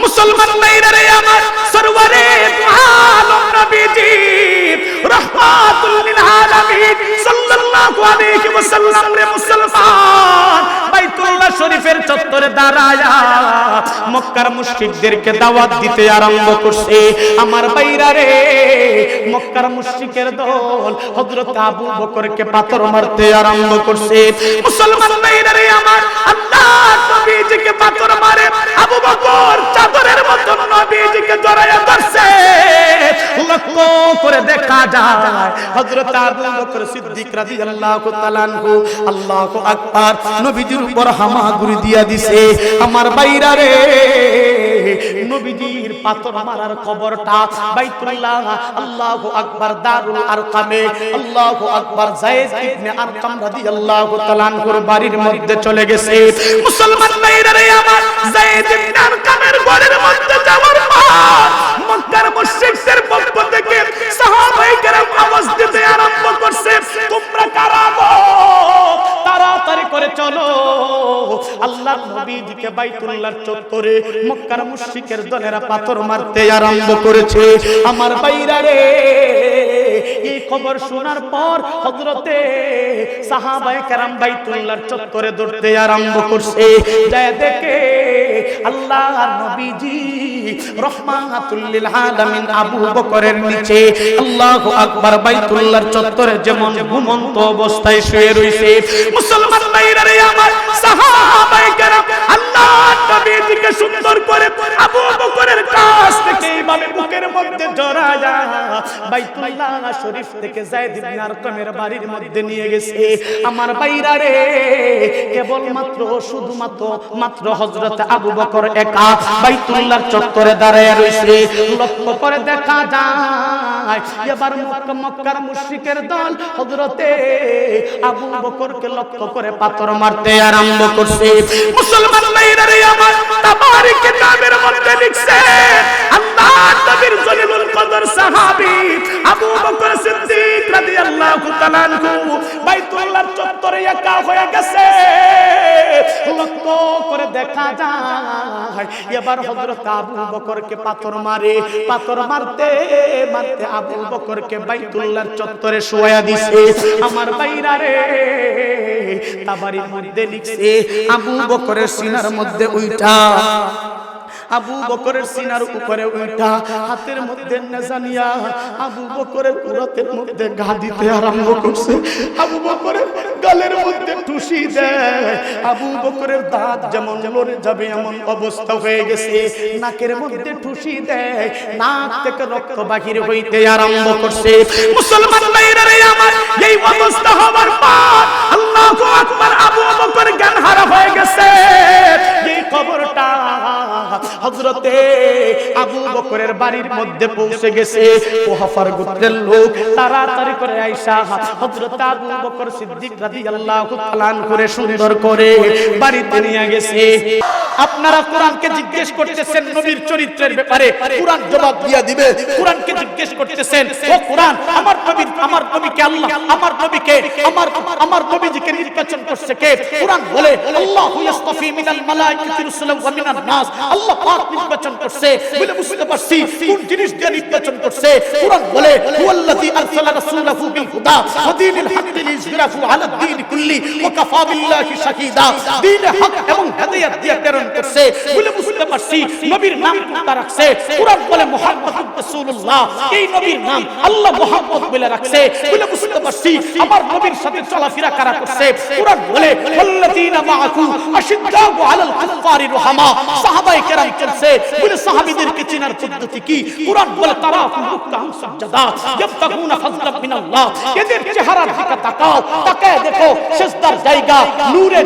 মুসলমান ভাইরা রে আমার, সরওয়ারে দু আলম নবীজি রাহমাতুল লিল আলামিন সাল্লাল্লাহু আলাইহি ওয়াসাল্লাম রে মুসলমান বাইতুল্লাহ শরীফের চত্বরে দাঁড়ায়া মক্কার মুশরিকদেরকে দাওয়াত দিতে আরম্ভ করছে। আমার ভাইরা রে, মক্কার মুশরিকের দল হযরত আবু বকরকে পাথর মারতে আরম্ভ করছে। মুসলমান ভাইরা রে আমার, আল্লাহর নবীজিকে পাথর মারে আবু বকর চাদরের মতো নবীজিকে জড়ায়া ধরছে। লক্ষ্য করে দেখা যায় হযরত আবু বকর সিদ্দিক রাদিয়াল্লাহু তাআলা আনহু আল্লাহু আকবার নবীজির উপর হামাগুড়ি দিয়া দিছে। আমার ভাইরা রে, নবীজির পাথর মারার খবরটা বাইতুল্লাহ আল্লাহু আকবার দারুল আরকামে আল্লাহু আকবার যায়েদ ইবনে আরকাম রাদিয়াল্লাহু তাআলা আনহুর বাড়ির মধ্যে চলে গেছে। মুসলমান ভাইরা রে আমার, যায়েদ ইবনে আরকামের ঘরের মধ্যে যাওয়ার পর মক্কার মুশরিকদের পক্ষ থেকে সাহাবায়ে কেরাম আওয়াজ দিতে আরম্ভ করছে, তোমরা কারা গো, তাড়াতাড়ি করে চলো। আল্লাহর নবীজিকে বাইতুল্লাহর চত্বরে মক্কার মুশরিকের দলেরা পাথর মারতে আরম্ভ করেছে। আমার ভাইরা রে, এই খবর শোনার পর হযরতে সাহাবায়ে কেরাম বাইতুল্লাহর চত্বরে দৌড়তে আরম্ভ করছে। যায় দেখে আল্লাহর নবীজি রাহমাতুল লিল আলামিন আবু বকরের নিচে আল্লাহু আকবার বাইতুল্লাহর চত্বরে যেমন ঘুমন্ত অবস্থায় শুয়ে রইছে। মুসলমান ভাইরা রে আমার, সাহাবায়ে কেরাম আল্লাহর নবীজিকে সুন্দর করে আবু বকরের কাছ থেকে এইভাবে বুকের মধ্যে জড়ায়া বাইতুল্লাহ শরীফ থেকে যায়েদ ইবনে আরকামের বাড়ির মধ্যে নিয়ে গেছে। আমার ভাইরা রে, কেবল মাত্র শুধুমাত্র হযরত আবু বকর একা বাইতুল্লাহর চত্বরে দাঁড়ায় রইছে। লক্ষ্য করে দেখা যায় এবার মক্কার মুশরিকের দল হযরতে আবু বকরকে লক্ষ্য করে পাথর মারতে আরম্ভ করছে। মুসলমান ভাইরা রে আমার, তাবারিক কিতাবের মধ্যে লিখছে আল্লাহর নবীর জলিলুল কদর সাহাবী আবু বকর সিদ্দিক রাদিয়াল্লাহু তাআলা আনহু বাইতুল্লাহর চত্বরে একা হয়ে গেছে। লক্ষ্য করে দেখা যায় এবার হযরত আবু বকরকে পাথর মারতে আবু বকরকে বাইতুল্লাহর চত্বরে শোয়া দিছে। আমার ভাইরা রে, তাবারির মধ্যে লিখছে আবু বকরের সিনার মধ্যে উইঠা, আবু বকরের সিনার উপরে উঠা হাতের মধ্যে নেজানিয়া আবু বকরের উরতের মধ্যে ঘা দিতে আরম্ভ করছে। আবু বকরের গালের মধ্যে ঠুসি দেয়, আবু বকরের দাঁত যেমন লড়ে যাবে এমন অবস্থা হয়ে গেছে। নাকের মধ্যে ঠুসি দেয়, নাক থেকে রক্ত বাহির হইতে আরম্ভ করছে। মুসলমান ভাইরা রে আমার, এই অবস্থা হওয়ার পর আল্লাহু আকবার আবু বকর জ্ঞানহারা হয়ে গেছে। এই খবরটা হযরতে আবু বকরের বাড়ির মধ্যে পৌঁছে গেছে। কুহাফার গোত্রের লোক তাড়াতাড়ি করে আয়েশা হযরত আবু বকর সিদ্দিক রাদিয়াল্লাহু তাআলা আনহুরে সুন্দর করে বাড়িতে নিয়ে গেছে। আপনারা কোরআনকে জিজ্ঞেস করতেছেন নবীর চরিত্রের ব্যাপারে, কোরআন জবাব দিয়া দিবে। কোরআনকে জিজ্ঞেস করতেছেন, ও কোরআন, আমার নবীকে আল্লাহ, আমার নবীজিকে নির্বাচন করছে কে? কোরআন বলে আল্লাহু ইসতাফি মিনাল মালাইকাতি রাসূলান ওয়া মিনান নাস, আল্লাহ পাক নির্বাচন করছে। বলে বুঝতে পারছি কোন জিনিস দিয়ে নির্বাচন করছে। কোরআন বলে হুয়াল্লাযী আরসালা রাসূলাহু বিল হুদা ওয়া দীনিল হাক্কি লিইয়ুযহিরাহু আলাদ দীন কুল্লি ওয়া কাফা বিল্লাহি শাহীদা। দ্বীনে হক এবং হেদায়েত দিয়ে প্রেরণ করছে। বলে বুঝতে পারছি নবীর নাম কোনটা রাখছে। কোরআন বলে মুহাম্মাদুর রাসূলুল্লাহ, এই নবীর নাম আল্লাহ মুহাম্মদ বলে রাখছে। বলে বুঝতে পারছি আমার নবীর সাথে চলাফেরা কারা করছে। কোরআন বলে ওয়াল্লাযীনা মাআহু আশিদ্দাউ আলাল কুফারি রুহামা, সাহাবায়ে কেরাম চলছে। বলে সাহাবীদেরকে চেনার পদ্ধতি কি? কোরআন বলে তারাহুম রুকআন সাজদা ইয়াবতাগুনা ফাজলাম মিনাল্লাহ, এদের চেহারার দিকে তাকাও, তাকায় দেখো সিজদার জায়গা নূরে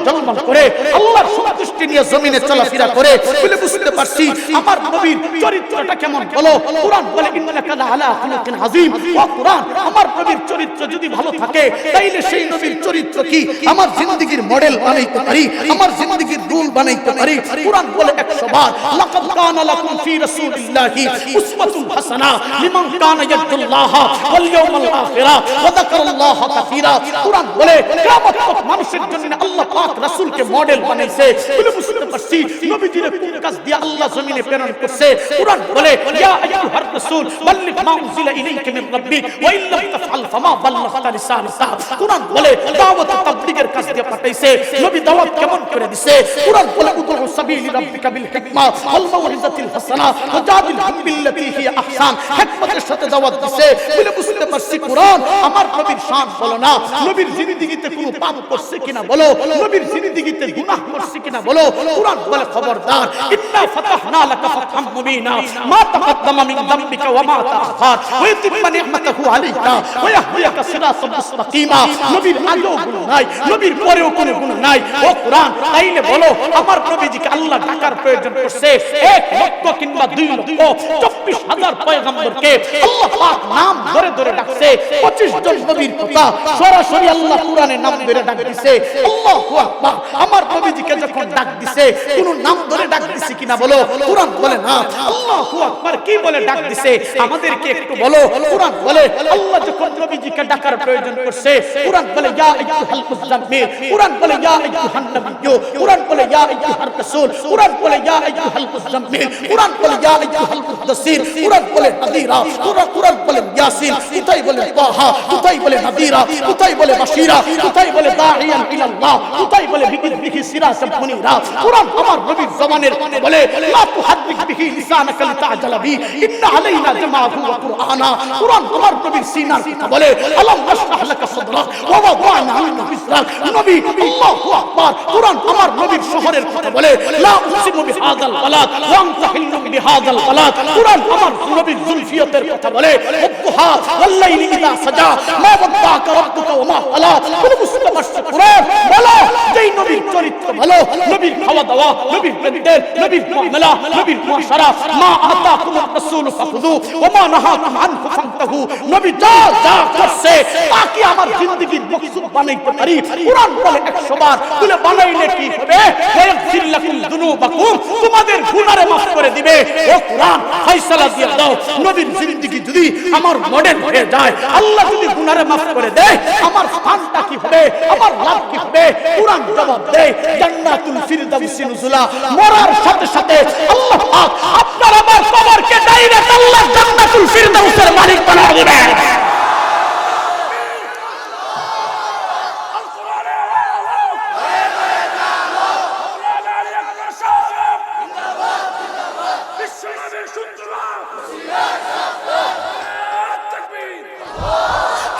ঝলমল করে আল্লাহর সন্তুষ্টি নিয়ে জমিনে চলাফেরা করে। বলে বুঝতে পারছি আমার নবীর চরিত্রটা কেমন বলো। কোরআন বলে ইন্নাকা লাআলা খুলুকিন আযীম। ও কোরআন, আমার নবীর চরিত্র যদি ভালো থাকে তাইলে সেই নবীর চরিত্র কি আমার জিন্দেগীর মডেল বানাইতে পারি, আমার জিন্দেগীর রুল বানাইতে পারি। কোরআন বলে 100 বার বারবার লাকাদ কানা লাকুম ফি রাসূলিল্লাহি উসওয়াতুন হাসানাহ লিমান কানা ইয়ারজুল্লাহ ওয়াল ইয়াউমাল আখিরা ওয়া যাকারাল্লাহ কাসীরা। কুরআন বলে কিয়ামত তক মানুষের জন্য আল্লাহ পাক রাসূলকে মডেল বানাইছে। বলে বুঝতে পারছি নবীজির কোন কাজ দিয়ে আল্লাহ জমিনে প্রেরণ করছে। কুরআন বলে ইয়া আইয়ুহার রাসূল বাল্লিগ মা উনজিলা ইলাইকা মির রাব্বিক ওয়া ইন লাম তাফআল ফামা বাল্লাগতা রিসালাতাহ। কুরআন বলে দাওয়াত তাবলীগের কাজ দিয়ে পাঠাইছে। নবী দাওয়াত কেমন করে দিছে? কুরআন বলে উদউ সাবিলি রাব্বিকা বিল হিকমা ওয়াল মাউইযাতিল হাসানাহ ওয়া জাদিলহুম বিল্লাতী হিয়া আহসান। হিকমতের সাথে দাওয়াত দিছে। বলে বুঝতে পারছি কুরআন আমার নবীর শান বলো না, নবীর জিন্দেগিতে কোনো পাপ করছে কিনা বলো, নবীর জিন্দেগিতে গুনাহ করছে কিনা বলো। কুরআন বলে খবরদার ইন্না ফাতাহনা লাকা ফাতহাম মুবিনা মা তাকাদ্দামা মিন যামবিকা ওয়া মা তাআখার ওয়া ইতিম্মা নি'মাতাহু আলাইকা ওয়া ইয়াহদিয়াকা সিরাতাল মুস্তাকিমা। নবীর আগেও গুনাহ নাই, নবীর পরেও কোনো গুনাহ নাই। ও কুরআন, তাইলে বলো আমার নবীজিকে আল্লাহ ডাকার প্রয়োজন করছে 1 লক্ষ কিংবা 2 লক্ষ 24,000 পয়গম্বরকে আল্লাহ পাক নাম ধরে ধরে ডাকছে। 25 জন নবীর কথা সরাসরি আল্লাহ কুরআনে নাম ধরে ডাক দিছে। আল্লাহু আকবার। আমার নবীজিকে যখন ডাক দিছে কোন নাম ধরে ডাক দিছে কিনা বলো? কুরআন বলে না। আল্লাহু আকবার কি বলে ডাক দিছে আমাদেরকে একটু বলো। কুরআন বলে আল্লাহ যখন নবীজিকে ডাকার প্রয়োজন করছে কুরআন বলে ইয়া আইয়ুহাল মুযাম্মিল, কুরআন বলে ইয়া আইয়ুহান নাবিয়্যু, কুরআন বলে ইয়া আইয়ুহার রাসূল, কুরআন বলে ইয়া আইয়ুহাল মুযাম্মিল, কুরআন বলে ইয়া আইয়ুহাল মুদ্দাসসির, কুরআন বলে নাযীরা, কুরআন বলে ইয়াসিন, কোথায় বলে তাহা, কোথায় বলে নাযীরা, কোথায় বলে বাশীরা, কোথায় বলে দাঈয়ান ইলাল্লাহ, কোথায় বলে বিহি সিরাতাম মুনীরা। কুরআন আমার নবীর জবানের বলে লা তুহাদ্দিক বিহি লিসানাকা লিতা'জালা বি ইন্না আলাইনা জামাআহু ওয়া কুরআনা। কুরআন আমার নবীর সিনার কথা বলে আলাম নাশরাহ লাকা সাদরাক ওয়া ওয়াদা'না আনকা বিসরাক। নবী আল্লাহু আকবার। কুরআন আমার নবীর শহরের কথা বলে লা উকসিমু বিহাযাল বালাদ ওয়া আনতা হিল্লুম বিহাযাল বালাদ। কুরআন আমার নবীর যুলফিয়াতের কথা বলে ওয়াদুহা ওয়াল লাইলি ইযা সাজা মা ওয়াদ্দা'কা রাব্বুকা ওয়া মা ক্বালা। কোন মুসলমান কুরআন বলো যেই নবীর চরিত্র ভালো, নবীর খাওয়া দাওয়া, নবীর প্রেন্টের, নবীর মুআমালা, নবীর মুআশারা, মা আতাকুমুর রাসূল ফাখুযু ওয়া মা নাহাকুম আনহু ফান্তাহু। নবী যা যা করছে তাকে আমার জিন্দেগীর মকসুদ বানাইতে পারি। কুরআন বলে 100 বার বলে বানাইলে কি হবে? ওয়াগফির লাকুম যুনুবাকুম, তোমাদের গুনাহ মাফ করে দিবে। ও কুরআন ফয়সালা দিয়ে দাও, নবীর জিন্দেগী যদি আমার মডেল হয়ে যায়, আল্লাহ যদি গুনাহ মাফ করে দেয়, আমার স্থানটা কি হবে? আমার লাভ কি হবে? কুরআন জবাব দেয় জান্নাতুল ফিরদাউসি নুজুলা। মরার সাথে সাথে আল্লাহ পাক আপনার আমার কবরকে ডাইরেক্ট আল্লাহ জান্নাতুল ফিরদাউসের মালিক বানিয়ে দিবেন।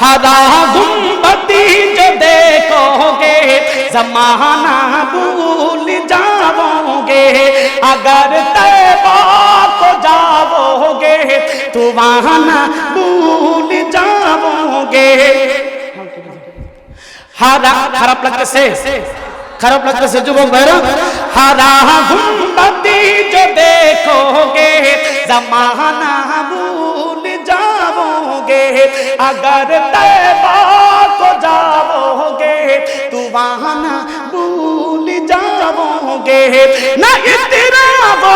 हरा गुंबदी जो देखोगे ज़माना भूल जाओगे, अगर तैबा को जाओगे तो वहाँ ना भूल जाओगे। हरा खराब लगते से खराब लगते से जुबक भाईरा, हरा गुंबदी जो देखोगे ज़माना भूल जाओगे, अगर तैबा को जाओगे तो वहाँ ना भूल जाओगे। ना इतराबो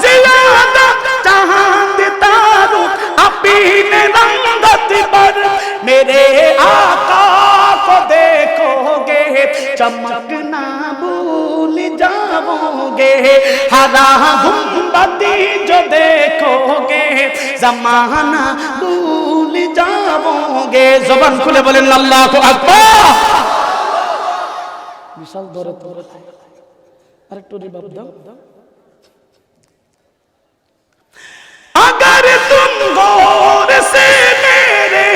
ज़ियादा चांद तारों अपने रंगत पर, मेरे आका को देखोगे चमकना भूल जाओगे। हरा गुंबदी जो देखोगे ज़माना भूल जाओगे। ज़बान खुले बोलें अल्लाहु अकबर। विशाल दौरे तो अरे टोरी बाप दाओ। अगर तुम गौर से मेरे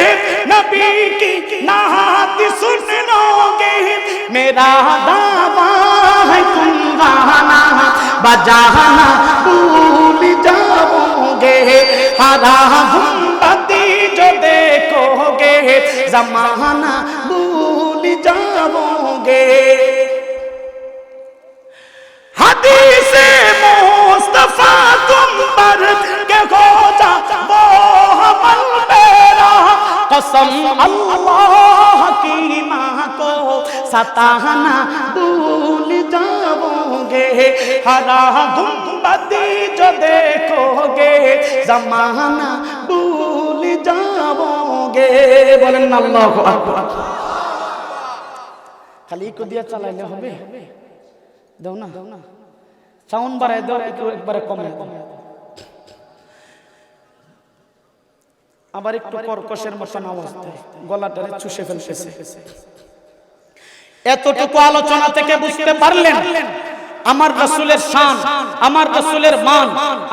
नबी की नात सुन लोगे, मेरा दावा है तुम गाना बजाना भूल जाओगे। हरा गुंबदी जो देखोगे ज़माना भूल जाओगे। हदीसे मुस्तफा तुम पर के हो जा वो अमल मेरा, कसम अल्लाह की माँ को सताना भूल जाओगे। जाओगे, हरा गुंबदी जो देखोगे, जमाना भूल जाओगे। बोलें ना अल्लाहु अकबर। खाली को दिया चलाइले হবে, দাও না, সাউন্ড বাড়ায় দাও, একবারে কমে দাও। আবার একটু কর্কশের মতন আওয়াজ দেয়, গলাটারে চুষে ফেলতেছে। এতটুকু আলোচনা থেকে বুঝতে পারলেন আমার রাসূলের শান, আমার রাসূলের মান,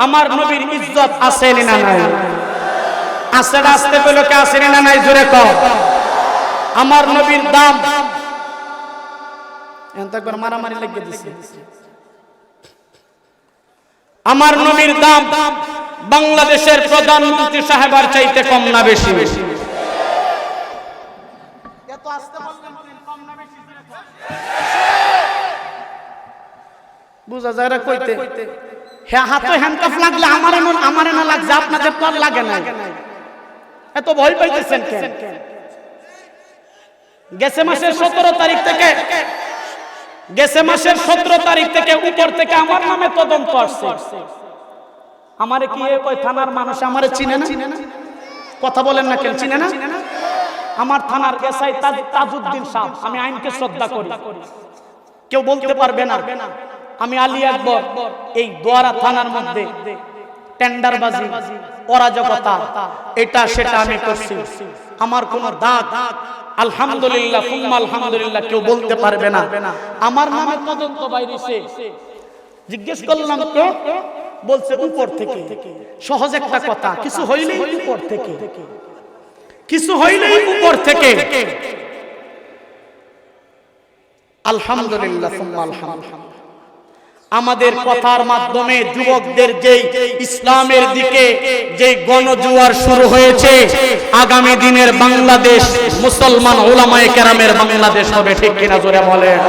আমার নবীর ইজ্জত আছে না নাই? আছে না? আসতে বলো কে আছে না নাই? জোরে কও। আমার নবীর দাম এখন তো একবার মারামারি লেগে দিছে। আমার নবীর দাম বাংলাদেশের প্রধানমন্ত্রী সাহেবের চাইতে কম না বেশি? এত আসতে বললেন কম না বেশি? বুঝা যায় রে কইতে। হ্যাঁ, হাতে হ্যান্ডকাফ লাগলে আমারে না লাগছে, আপনাদের তো আর লাগে না। এত ভয় পাইতেছেন কেন? গেছে মাসের 17 তারিখ থেকে, গেছে মাসের 17 তারিখ থেকে উপর থেকে আমার নামে তদন্ত আসছে। আমারে কি কই থানার মানুষ আমারে চিনে না? কথা বলেন না কেন? চিনে না? আমার থানার এসআই তাজউদ্দিন সাহেব, আমি আইনকে শ্রদ্ধা করি, কেউ বলতে পারবে না আমি আলী আকবর এই দোয়ারা থানার মধ্যে টেন্ডারবাজি, অরাজকতা, এটা সেটা আমি করছি। আমার কোনো দাগ আলহামদুলিল্লাহ সুম্মা আলহামদুলিল্লাহ কেউ বলতে পারবে না। আমার নামে তদন্ত বাইরেছে। জিজ্ঞেস করলাম কে? বলছে উপর থেকে। সহজ একটা কথা, কিছু হইলেই উপর থেকে, কিছু হইলেই উপর থেকে। আলহামদুলিল্লাহ সুম্মা আলহামদুলিল্লাহ। আমাদের কথার মাধ্যমে যুবকদের যেই ইসলামের দিকে যে গণজোয়ার শুরু হয়েছে, আগামী দিনের বাংলাদেশ মুসলমান উলামায়ে কেরামের বাংলাদেশ হবে, ঠিক কিনা জোরে বলেন?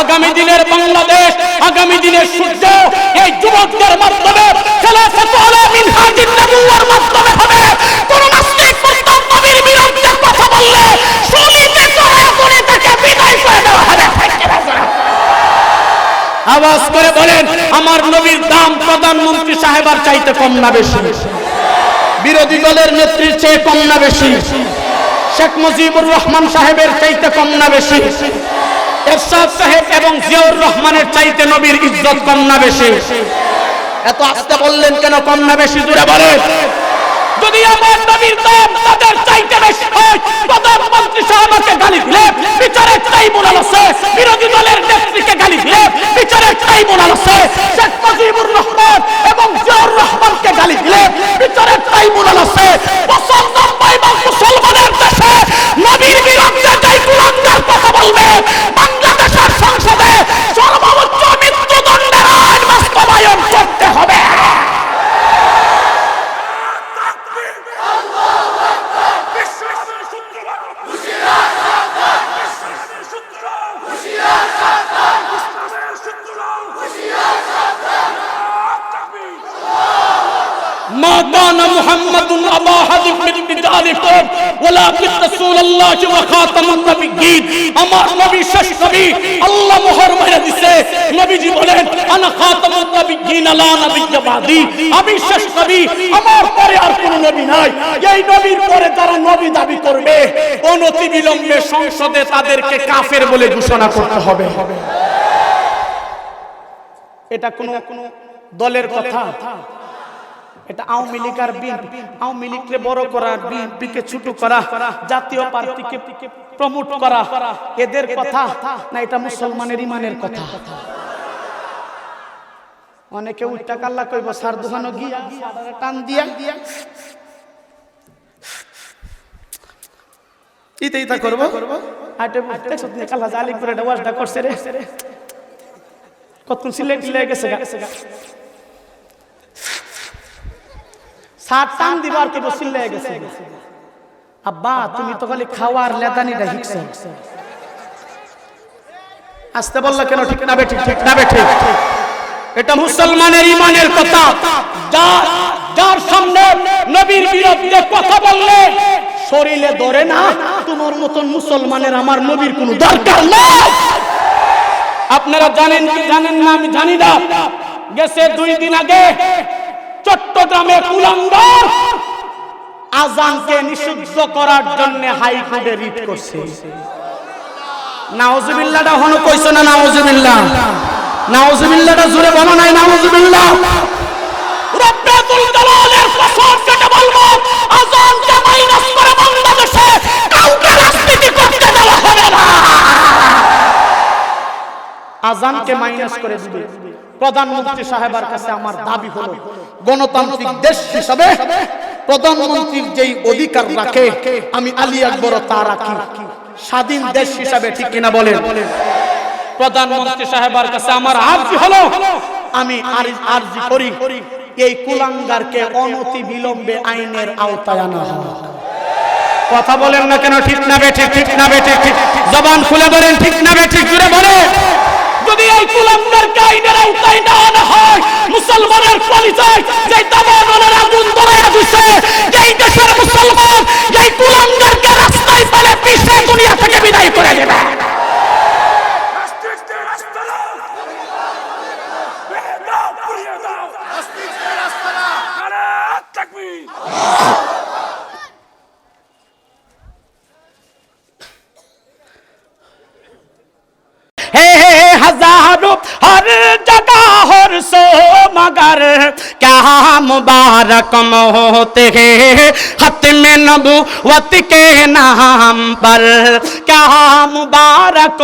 আগামী দিনের বাংলাদেশ, আগামী দিনের সূর্য এই যুবকদের মাধ্যমে, খেলাফত আলা মিনহাজিন নবুওয়ার মাধ্যমে হবে। কোন নাস্তিক মুস্তাদ নবীর বিরুদ্ধে কথা বললে শুনিতে করে করে তাকে বিদায় করে দেওয়া হবে, ঠিক কিনা জোরে আওয়াজ করে বলেন। আমার নবীর দাম প্রধানমন্ত্রী সাহেবের চাইতে কম না বেশি? বিরোধী দলের নেত্রীর চেয়ে কম না বেশি? শেখ মুজিবুর রহমান সাহেবের চাইতে কম না বেশি? এরশাদ সাহেব এবং জিয়াউর রহমানের চাইতে নবীর ইজ্জত কম না বেশি? এত আস্তে বললেন কেন? কম না বেশি জোরে বলেন। যদি আমার নবীর দাম তাদের চাইতে বেশি হয়, প্রধানমন্ত্রী সাহেবকে গালি দিলে বিচারের ট্রাইব্যুনাল আছে, বিরোধী দলের নেত্রীকে গালি দিলে বিচারের ট্রাইব্যুনাল আছে, শেখ মুজিবুর রহমান এবং জিয়াউর রহমানকে গালি দিলে বিচারের ট্রাইব্যুনাল আছে। মুসলমানের দেশে নবীর বিরুদ্ধে যেই কুলাঙ্গার কথা বলবে, বাংলাদেশের সংসদে সর্বোচ্চ মৃত্যুদণ্ডের আইন বাস্তবায়ন করতে হবে। ما كان محمد أبا أحد من رجالكم ولكن رسول الله وخاتم النبيين। আমার নবী শেষ নবী, আল্লাহ মোহর মেরে দিয়েছে। নবীজি বলেন আনা খাতামুন নবিয়্যিন লা নবিয়্য বাদি, আমি শেষ নবী, আমার পরে আর কোনো নবী নাই। এই নবীর পরে যারা নবী দাবি করবে অনতিবিলম্বে সংসদে তাদেরকে কাফের বলে ঘোষণা করতে হবে। এটা কোন দলের কথা? এটা আওয়ামী লীগ আর বিএনপি, আওয়ামী লীগকে বড় করা, বিএনপিকে ছোট করা, জাতীয় পার্টিকে প্রমোট করা, এদের কথা না? এটা মুসলমানের ইমানের কথা। অনেকে উল্টা কাল্লা কইব সার দোকানো গিয়া টান দিয়া ইতা করব আটে দেখছ কাল্লা জালি করে এটা ওয়াজটা করছে রে, কত সিলেট লেগে গেছে সাত টান দিবার কে বসিল লেগে গেছে। আব্বা তুমি তো খালি খাওয়ার লেদানিটা হিকছ। আসতে বললা কেন? ঠিক না বেঠিক? ঠিক না বেঠিক? এটা মুসলমানের ইমানের কথা। যার সামনে নবীর বিরুদ্ধে কথা বললে শরীরে ধরে না, তোমার মতন মুসলমানের আমার নবীর কোনো দরকার নাই। আপনারা জানেন কি জানেন না আমি জানি না, গেছে 2 দিন আগে চট্টগ্রামে কুলাঙ্গার আযানকে নিষিদ্ধ করার জন্য হাইকোর্টে রিট করছে। নাউজুবিল্লাহটা হনো কইছো না? নাউজুবিল্লাহ, নাউজুবিল্লাহটা জোরে বলো নাই? নাউজুবিল্লাহ। রব্বুল জালালের কসম কেটে বলবো, আযানকে মাইনাস করে বাংলাদেশে কাউকে রাজনীতি করতে দেওয়া হবে না। আযানকে মাইনাস করে দিবে। প্রধানমন্ত্রী সাহেবের কাছে আমার দাবি হলো, গণতান্ত্রিক দেশ হিসাবে প্রধানমন্ত্রীর যেই অধিকার রাখে আমি আলী আকবর তা রাখি, স্বাধীন দেশ হিসাবে, ঠিক কিনা বলেন? প্রধানমন্ত্রী সাহেবের কাছে আমার আর্জি হলো, আমি আর্জি করি এই কুলাঙ্গারকে অনতি বিলম্বে আইনের আওতায় আনা হোক। কথা বলেন না কেন? ঠিক না বেঠিক? ঠিক না বেঠিক? জবান খুলে বলেন ঠিক না বেঠিক? জুড়ে বলে। যদি এই কুলাঙ্গারকে আইনের আওতায় না আনা হয়, মুসলমানের পরিচয় যে দাবানলের আগুন ধরায়া দিছে, এই দেশের মুসলমান এই কুলাঙ্গারকে রাস্তায় ফেলে পিছে দুনিয়া থেকে বিদায় করে দেবে। हजारों हर जगह हर सो मगर क्या मुबारक होते हैं खत्म नबुव्वत के नाम पर, क्या मुबारक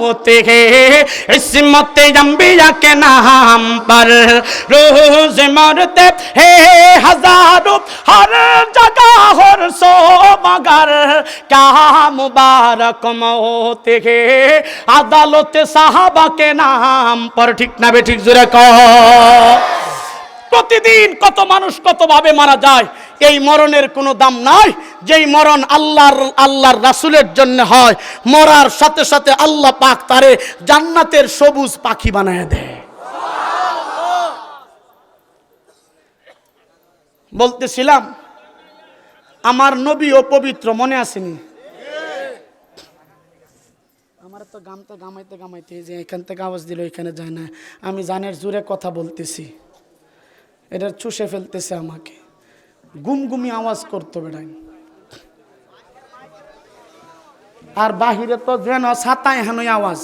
होते हैं इस्मत अंबिया के नाम पर। रोज मरते हैं हजारों हर जगह हर सो मगर क्या मुबारक होते हैं আদালতে সাহাবাকে নাম পর, ঠিক না বেঠিক? জোরে কও। প্রতিদিন কত মানুষ কত ভাবে মারা যায়, এই মরণের কোনো দাম নাই। যেই মরণ আল্লাহর রাসূলের জন্য হয়, মরার সাথে সাথে আল্লাহ পাক তারে জান্নাতের সবুজ পাখি বানায় দেয়। বলতেছিলাম আমার নবীও পবিত্র, মনে আসেনি? আমার তো গামতে গামাইতে গামাইতে যে এখান থেকে আওয়াজ দিল এখানে যায় না, আমি জানের জোরে কথা বলতেছি, এটা চুষে ফেলতেছে আমাকে, গুমগুমি আওয়াজ করতে বেড়াই। আর বাহিরে তো যেন ছাতায় হেনই আওয়াজ।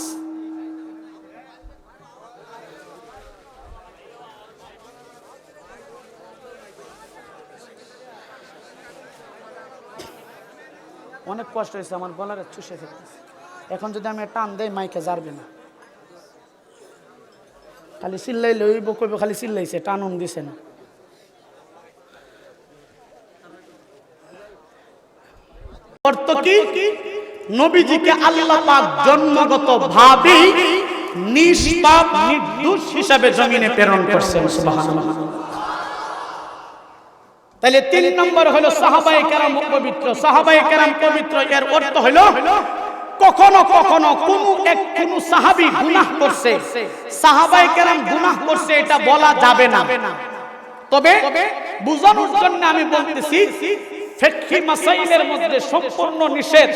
অনেক কষ্ট হয়েছে আমার, গলার চুষে ফেলতেছে। এখন যদি আমি টান দেই মাইকে যাবে না, খালি চিল্লাইলে ওই কইব খালি চিল্লাইছে, টানুন দিছে না। অর্থ কি? নবীজিকে আল্লাহ পাক জন্মগত ভাবে নিষ্পাপ নির্দোষ হিসাবে জমিনে প্রেরণ করছেন। সুবহানাল্লাহ। তাহলে 3 নম্বর হলো সাহাবায়ে কেরাম পবিত্র। সাহাবায়ে কেরাম পবিত্র এর অর্থ হলো কখনো কখনো কোন সাহাবী গুনাহ করছে, সাহাবায়ে কেরাম গুনাহ করছে এটা বলা যাবে না। তবে বুঝানোর জন্য আমি বলতেছি ফিকহি মাসাইলের মধ্যে সম্পূর্ণ নিষেধ,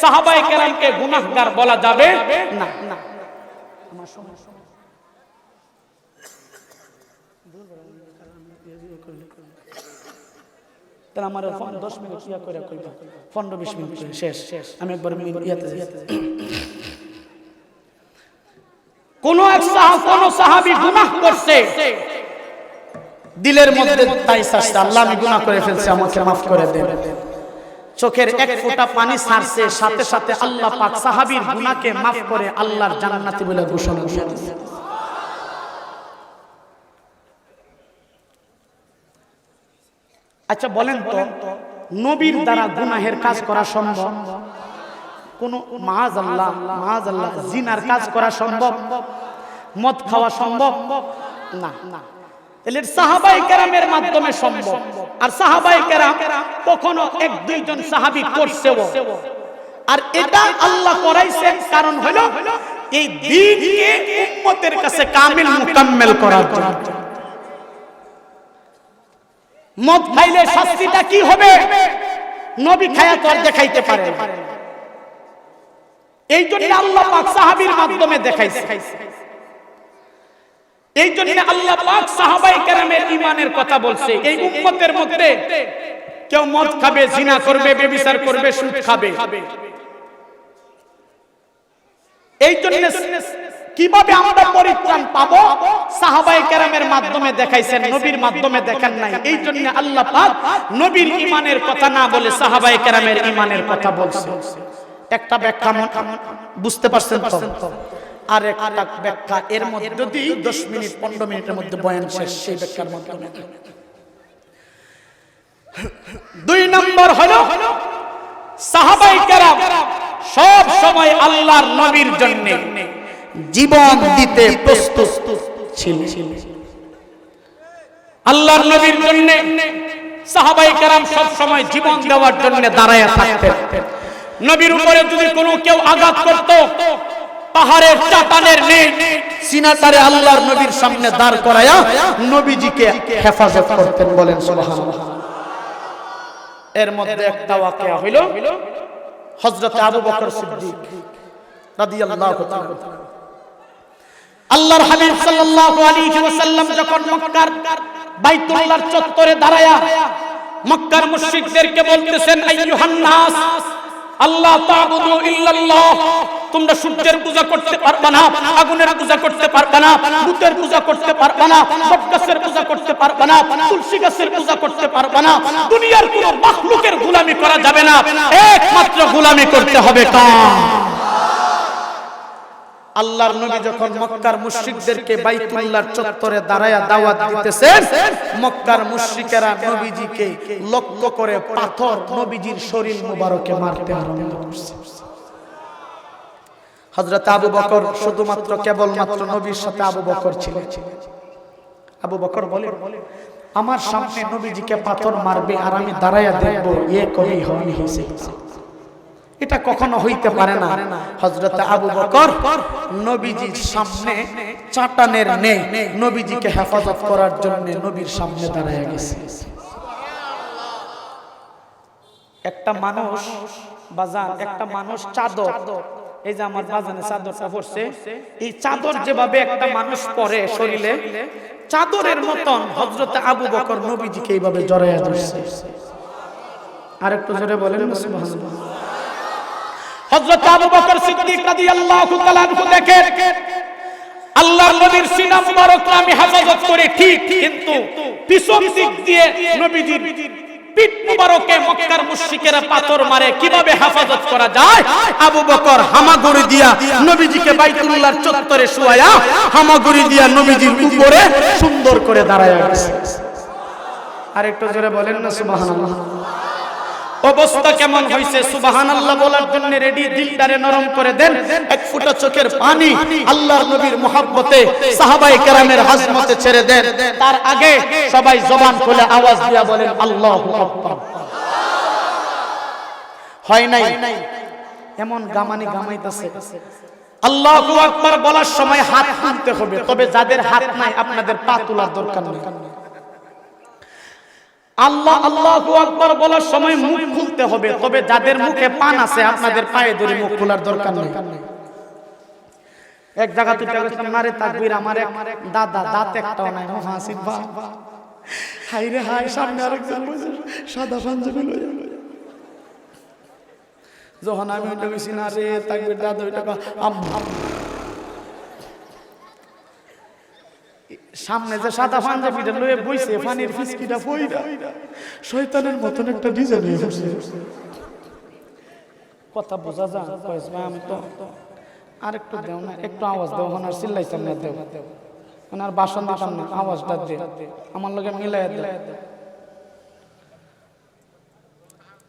সাহাবায়ে কেরামকে গুনাহগার বলা যাবে না। আমার সমস্যা তাহলে আমার 10 মিনিট ইয়া করে কইবা, 15-20 মিনিট শেষ। আমি একবার ইয়াতে যাই। কোন সাহাবী গুনাহ করছে, দিলের মধ্যে তাই চাচ্ছে আল্লাহ আমি গুনাহ করে ফেলছি, আমাকে মাফ করে দেন। চোখের এক ফোঁটা পানি ছাড়ছে, সাথে সাথে আল্লাহ পাক সাহাবীর গুনাহকে মাফ করে আল্লাহর জান্নাতি বলে ঘোষণা দিয়ে দিয়েছে। আচ্ছা বলেন তো, নবীর দ্বারা গুনাহের কাজ করা সম্ভব? কোন মাআযাল্লাহ জিনার কাজ করা সম্ভব? মদ খাওয়া সম্ভব? না। তাহলে সাহাবায়ে কেরামের মাধ্যমে সম্ভব। আর সাহাবায়ে কেরাম কখনো 1-2 জন সাহাবী করছেও, আর এটা আল্লাহ করাইছেন কারণ হলো এই দ্বীনকে উম্মতের কাছে কামিল মুকাম্মেল করার জন্য। মদ খাইলে শাস্তিটা কি হবে? নবী খায়া তো আর দেখাইতে পারে না। এই জন্য আল্লাহ পাক সাহাবীর মাধ্যমে দেখাইছে। এই জন্য আল্লাহ পাক সাহাবায়ে কেরামের ঈমানের কথা বলছে। এই উম্মতের মধ্যে কেউ মদ খাবে, জিনা করবে, ব্যভিচার করবে, সুদ খাবে। এই জন্য কিভাবে আমরা পরিত্রাণ পাবো সাহাবায়ে কেরামের মাধ্যমে দেখাইছেন, নবীর মাধ্যমে দেখান নাই। এই জন্য আল্লাহ পাক নবীর ঈমানের কথা না বলে সাহাবায়ে কেরামের ঈমানের কথা বলছে। একটা ব্যাখ্যা বুঝতে পারছেন তো? আর একটা ব্যাখ্যা এর মধ্যে দিয়ে 10 মিনিট 15 মিনিটের মধ্যে বয়ান শেষ। সেই ব্যাখ্যার মাধ্যমে 2 নম্বর হলো সাহাবায়ে কেরাম সব সময় আল্লাহর নবীর জন্য জীবন দিতে প্রস্তুত ছিলেন। আল্লাহর নবীর জন্য সাহাবায়ে কেরাম সব সময় জীবন দেওয়ার জন্য দাঁড়ায় থাকতেন। নবীর উপরে যদি কোনো কেউ আঘাত করত, পাহাড়ের চাটানের নেই সিনাটারে আল্লাহর নবীর সামনে দাঁড় করায়া নবীজিকে হেফাজত করতেন। বলেন সুবহানাল্লাহ। এর মধ্যে একটা ওয়াকিয়া হইল হযরত আবু বকর সিদ্দিক রাদিয়াল্লাহু তাআলা। আল্লাহর হাবিব সাল্লাল্লাহু আলাইহি ওয়াসাল্লাম যখন মক্কার বাইতুল্লাহর চত্বরে দাঁড়ায়া মক্কার মুশরিকদেরকে বলতেছেন, আইয়ুহান নাস আল্লাহ তা'বুদু ইল্লাল্লাহ, তোমরা সূর্যের পূজা করতে পারবে না, আগুনের পূজা করতে পারবে না, ভূতের পূজা করতে পারবে না, বটগাছের পূজা করতে পারবে না, তুলসী গাছের পূজা করতে পারবে না, দুনিয়ার কোনো মাখলুকের গোলামি করা যাবে না, একমাত্র গোলামি করতে হবে কার? আল্লাহর নবী যখন মক্কার মুশরিকদেরকে বাইতুল্লাহর চত্বরে দাঁড়ায়া দাওয়াত দিতেছেন, মক্কার মুশরিকেরা নবীজিকে লক্ষ্য করে পাথর নবীজির শরীর মুবারকে মারতে আরম্ভ করছে। হযরত আবু বকর শুধুমাত্র কেবলমাত্র নবীর সাথে আবু বকর ছিলেন। আবু বকর বলে, আমার সামনে নবীজিকে পাথর মারবে আর আমি দাঁড়ায়া দেখব, এ কবি হইছে, এটা কখনো হইতে পারে না। হযরত আবু বকর নবীজির সামনে চাটানের নেই নবীজিকে হেফাজত করার জন্য নবীর সামনে দাঁড়ায়া গেছে। একটা মানুষ বাজান, একটা মানুষ চাদর, এই যে আমার বাজানে চাদরটা পরছে, এই চাদর যেভাবে একটা মানুষ পরে শরীরে, চাদরের মতন হযরত আবু বকর নবীজিকে এইভাবে জড়ায়া ধরছে। আর একটু জোরে বলেন না সুবহানাল্লাহ। হযরত আবু বকর সিদ্দিক রাদিয়াল্লাহু তাআলা আনহু দেখেন আল্লাহর নবীর সিনা মুবারককে আমি হেফাজত করি ঠিক, কিন্তু পিছন দিক দিয়ে নবীজির পিঠ মুবারকে মক্কার মুশরিকেরা পাথর মারে, কিভাবে হেফাজত করা যায়? আবু বকর হামাগুড়ি দিয়া নবীজিকে বাইতুল্লাহর চত্বরে শুয়ায়া হামাগুড়ি দিয়া নবীজির উপরে সুন্দর করে দাঁড়ায়া গেছে। আর একটু জোরে বলেন না সুবহানাল্লাহ। অবস্থা কেমন হইছে? সুবহানাল্লাহ বলার জন্য রেডি, দিলটারে নরম করে দেন। এক ফোঁটা চোখের পানি আল্লাহর নবীর মুহাব্বতে সাহাবায়ে কেরামের আজমতে ছেড়ে দেন। তার আগে সবাই জবান খুলে আওয়াজ দিয়া বলেন আল্লাহু আকবার। হয় নাই এমন গামানি গামাইতেছে। আল্লাহু আকবার বলার সময় হাত তুলতে হবে, তবে যাদের হাত নাই আপনাদের পা তোলার দরকার নেই। আল্লাহ আল্লাহু আকবার বলার সময় মুখ খুলতে হবে, তবে যাদের মুখে পান আছে আপনাদের পায়ে ধরে মুখ খোলার দরকার নেই। এক জায়গা তুই মারে তাকবীর, আমার এক দাদা দাঁত একটাও নাই, হাসিব বাবা, হাই রে হাই, সামনে আরেকজন বসে সাদা পাঞ্জাবি লইয়া। যখন আমি ওইটা কইছি না রে তাকবীর দাদা, ওইটা সামনে যে সাদা পাঞ্জাবিটা লয়ে বইছে, পানির ফিসকিটা পইরা শয়তানের মতন একটা ডিজাইন হয়ে বসে। কথা বোঝা যায়? কইস ভাই আমি তো আর একটু দেও না, একটু আওয়াজ দাও, আর চিল্লাইতাম না, দেও আর বাসন দিতাম না, আওয়াজটা দে, আমার লগে মিলাইয়া দে।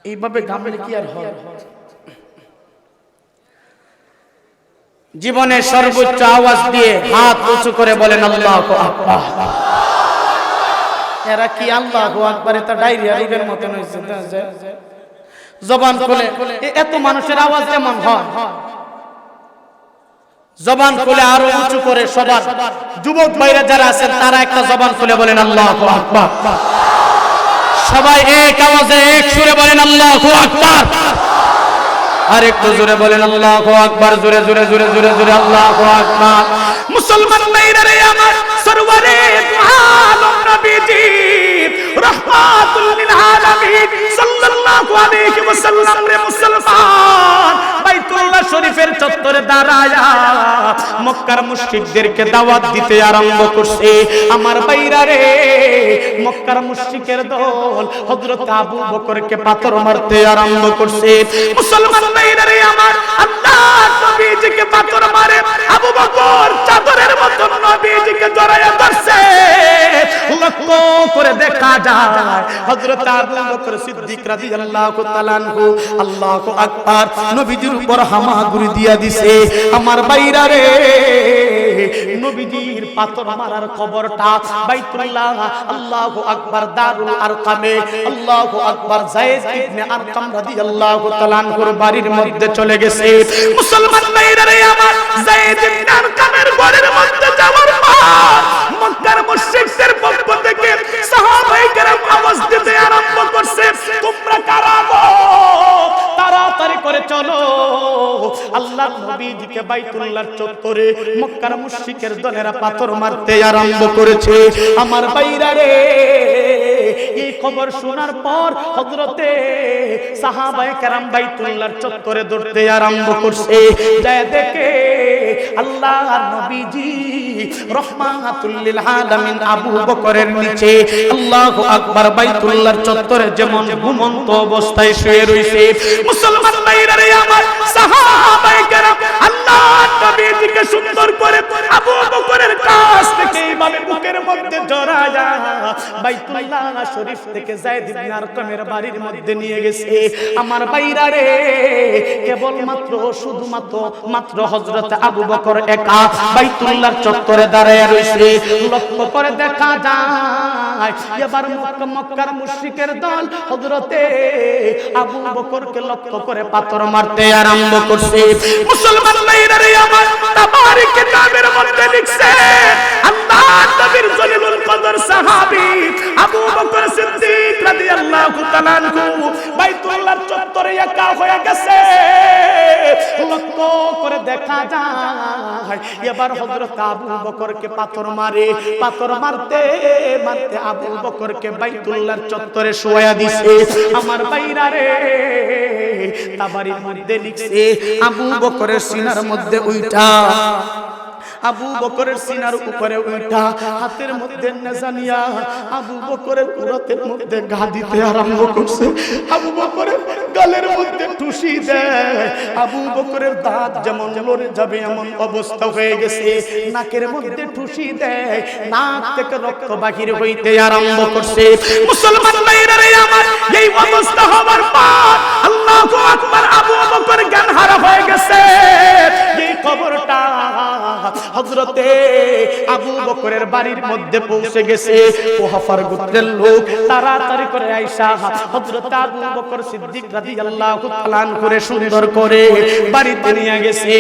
এইভাবে গামলে কি আর হয়? জীবনের সর্বোচ্চ আওয়াজ দিয়ে হাত উঁচু করে বলেন আল্লাহু আকবার। এরা কি আল্লাহু আকবার, এটা ডায়রিয়া রোগের মতন হইছে। জবান খুলে এত মানুষের আওয়াজ এমন হয়, জবান খুলে আরো উঁচু করে সবার যুবক ভাইরা যারা আছেন তারা একটা জবান খুলে বলেন আল্লাহু আকবার। সবাই এক আওয়াজে এক সুরে বলেন আল্লাহু আকবার। আর একটু জোরে বলেন আল্লাহু আকবার, জোরে জোরে জোরে জোরে জোরে আল্লাহু আকবার। মুসলমান ভাইরা রে আমার, সরওয়ারে আলম নবীজি রাহমাতুল লিল আলামিন সাল্লাল্লাহু আলাইহি ওয়াসাল্লাম রে মুসলমান বাইতুল্লাহ শরীফের চত্বরে দাঁড়ায়া মক্কার মুশরিকদেরকে দাওয়াত দিতে আরম্ভ করছে। আমার ভাইরা রে, মক্কার মুশরিকের দল হযরত আবু বকরকে পাথর মারতে আরম্ভ করছে। মুসলমান ভাইরা রে আমার, আল্লাহ নবীজিকে পাথর মারে, আবু বকর চাদরের মতো নবীজিকে জড়ায়া ধরছে। লক্ষ্য করে দেখা যায় হযরত আবু বকর সিদ্দিক রাদিয়াল্লাহু তাআলা আনহু, আল্লাহু আকবার, নবীজির উপর হামাগুড়ি দিয়া দিছে। আমার ভাইরা রে, নবীজির পাথর মারার খবরটা বাইতুল্লাহ, আল্লাহু আকবার, দারুল আরকামে, আল্লাহু আকবার, যায়েদ ইবনে আরকাম রাদিয়াল্লাহু তাআলা আনহুর বাড়ির মধ্যে চলে গেছে। মুসলমান ভাইরা রে আমার, যায়েদ ইবনে আরকামের ঘরের মধ্যে যাওয়ার পর মক্কার মুশরিকদের পক্ষ থেকে সাহাবায়ে কেরাম আওয়াজ দিতে আরম্ভ করছে, তোমরা কারা গো, তাড়াতাড়ি করে চলো, আল্লাহর নবীজিকে বাইতুল্লাহর চত্বরে মক্কার মুশরিকের দলেরা পাথর মারতে আরম্ভ করেছে। আমার ভাইরা রে, এই খবর শোনার পর হযরতে সাহাবায়ে কেরাম বাইতুল্লাহর চত্বরে দৌড়তে আরম্ভ করছে। যায় দেখে আল্লাহর নবীজি রাহমাতুল লিল আলামিন আবু বকরের নিচে, আল্লাহু আকবার, বাইতুল্লাহর চত্বরে যেমন ঘুমন্ত অবস্থায় শুয়ে রইছে। মুসলমান ভাইরা রে আমার, সাহাবায়ে কেরাম আল্লাহর নবীজিকে সুন্দর করে আবু বকরের কাছ থেকে এইভাবে বুকের মধ্যে জড়ায়া বাইতুল্লাহ শরীফ থেকে যায়েদ ইবনে আরকামের বাড়ির মধ্যে নিয়ে গেছে। আমার ভাইরা রে, কেবল মাত্র শুধুমাত্র হযরত আবু বকর একা বাইতুল্লাহর চত্বরে দাঁড়ায় রইছে। লক্ষ্য করে দেখা যায় এবার মক্কার মুশরিকের দল হযরতে আবু বকরকে লক্ষ্য করে পাথর মারতে আরম্ভ করছে। মুসলমান ভাইরা রে আমার, তাবারিক কিতাবের মধ্যে লিখছে, আল্লাহর নবীর জলিলুল কদর সাহাবী আবু বকর সিদ্দিক রাদিয়াল্লাহু তাআলা আনহু বাইতুল্লাহর চত্বরে একা হয়ে গেছে। লক্ষ্য করে দেখা যায় এবার হযরত আবু বকরকে পাথর মারতে মারতে আবু বকরকে বাইতুল্লাহর চত্বরে শোয়া দিছে। আমার ভাইরা রে, তাবারির মধ্যে লিখছে, আবু বকরের সিনার মধ্যে উইঠা, আবু বকরের সিনার উপরে উঠা হাতের মধ্যে নেজানিয়া আবু বকরের উরতের মধ্যে ঘা দিতে আরম্ভ করছে। আবু বকরের গালের মধ্যে ঠুসি দেয়, আবু বকরের দাঁত যেমন লড়ে যাবে এমন অবস্থা হয়ে গেছে। নাকের মধ্যে ঠুসি দেয়, নাক থেকে রক্ত বাহির হইতে আরম্ভ করছে। মুসলমান ভাইরা রে আমার, এই অবস্থা হওয়ার পর আল্লাহু আকবার, আবু বকর জ্ঞানহারা হয়ে গেছে। এই খবরটা হযরতে আবু বকরের বাড়ির মধ্যে পৌঁছে গেছে। কুহাফার গোত্রের লোক তাড়াতাড়ি করে আয়েশা হযরত আবু বকর সিদ্দিক রাদিয়াল্লাহু তাআলা আনহু সুন্দর করে বাড়িতে নিয়ে গেছে।